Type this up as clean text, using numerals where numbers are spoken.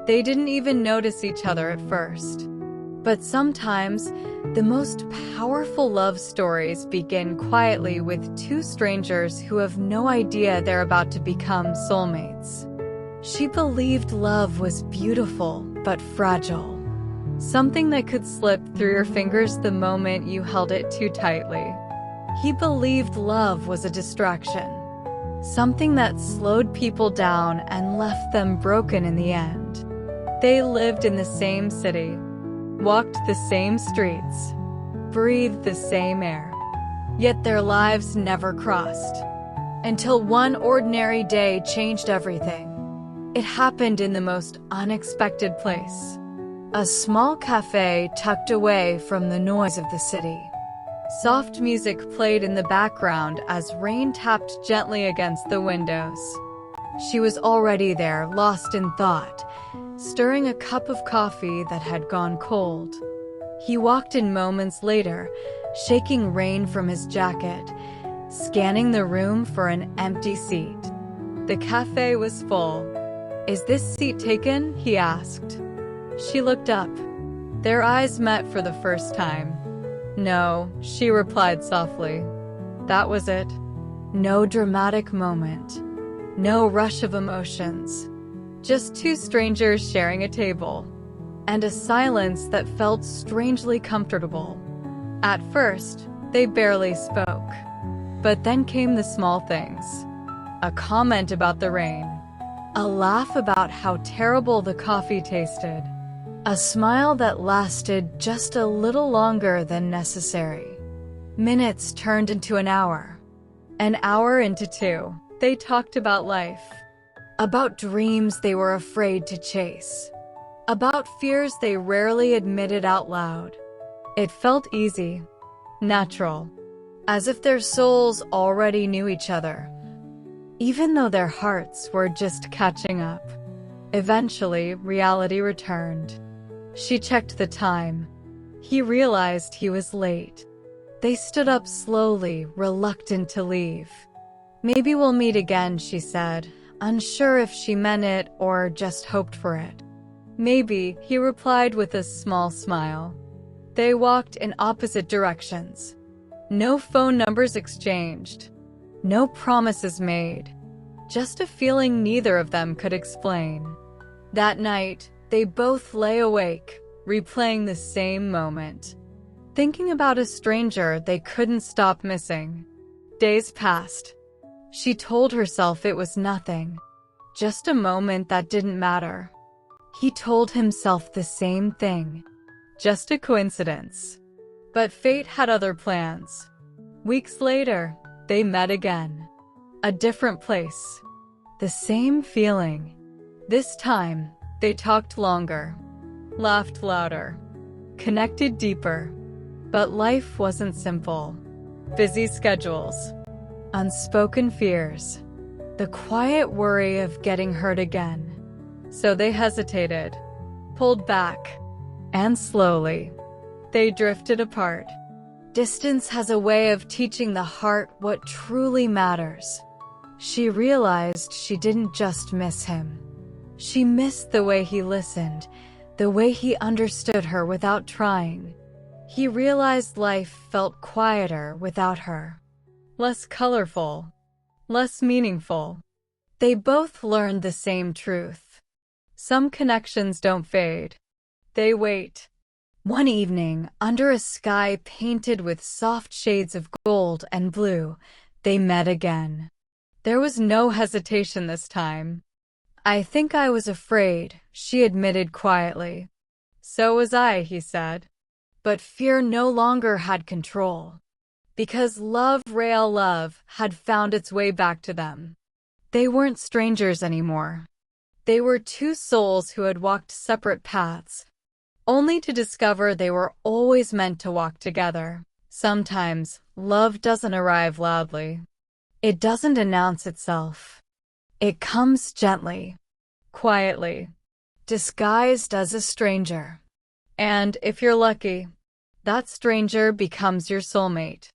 They didn't even notice each other at first. But sometimes, the most powerful love stories begin quietly with two strangers who have no idea they're about to become soulmates. She believed love was beautiful but fragile. Something that could slip through your fingers the moment you held it too tightly. He believed love was a distraction. Something that slowed people down and left them broken in the end. They lived in the same city, walked the same streets, breathed the same air. Yet their lives never crossed. Until one ordinary day changed everything. It happened in the most unexpected place. A small cafe tucked away from the noise of the city. Soft music played in the background as rain tapped gently against the windows. She was already there, lost in thought, stirring a cup of coffee that had gone cold. He walked in moments later, shaking rain from his jacket, scanning the room for an empty seat. The cafe was full. "Is this seat taken?" he asked. She looked up. Their eyes met for the first time. "No," she replied softly. That was it. No dramatic moment. No rush of emotions. Just two strangers sharing a table. And a silence that felt strangely comfortable. At first, they barely spoke. But then came the small things. A comment about the rain. A laugh about how terrible the coffee tasted. A smile that lasted just a little longer than necessary. Minutes turned into an hour into two. They talked about life. About dreams they were afraid to chase. About fears they rarely admitted out loud. It felt easy, natural, as if their souls already knew each other, even though their hearts were just catching up. Eventually, reality returned. She checked the time. He realized he was late. They stood up slowly, reluctant to leave. "Maybe we'll meet again," she said, unsure if she meant it or just hoped for it. "Maybe," he replied with a small smile. They walked in opposite directions. No phone numbers exchanged. No promises made. Just a feeling neither of them could explain. That night, they both lay awake, replaying the same moment. Thinking about a stranger they couldn't stop missing. Days passed. She told herself it was nothing. Just a moment that didn't matter. He told himself the same thing. Just a coincidence. But fate had other plans. Weeks later, they met again. A different place. The same feeling. This time, they talked longer, laughed louder, connected deeper. But life wasn't simple. Busy schedules, unspoken fears, the quiet worry of getting hurt again. So they hesitated, pulled back, and slowly, they drifted apart. Distance has a way of teaching the heart what truly matters. She realized she didn't just miss him. She missed the way he listened, the way he understood her without trying. He realized life felt quieter without her. Less colorful. Less meaningful. They both learned the same truth. Some connections don't fade. They wait. One evening, under a sky painted with soft shades of gold and blue, they met again. There was no hesitation this time. "I think I was afraid," she admitted quietly. "So was I," he said. But fear no longer had control. Because real love, had found its way back to them. They weren't strangers anymore. They were two souls who had walked separate paths, only to discover they were always meant to walk together. Sometimes, love doesn't arrive loudly. It doesn't announce itself. It comes gently, quietly, disguised as a stranger. And if you're lucky, that stranger becomes your soulmate.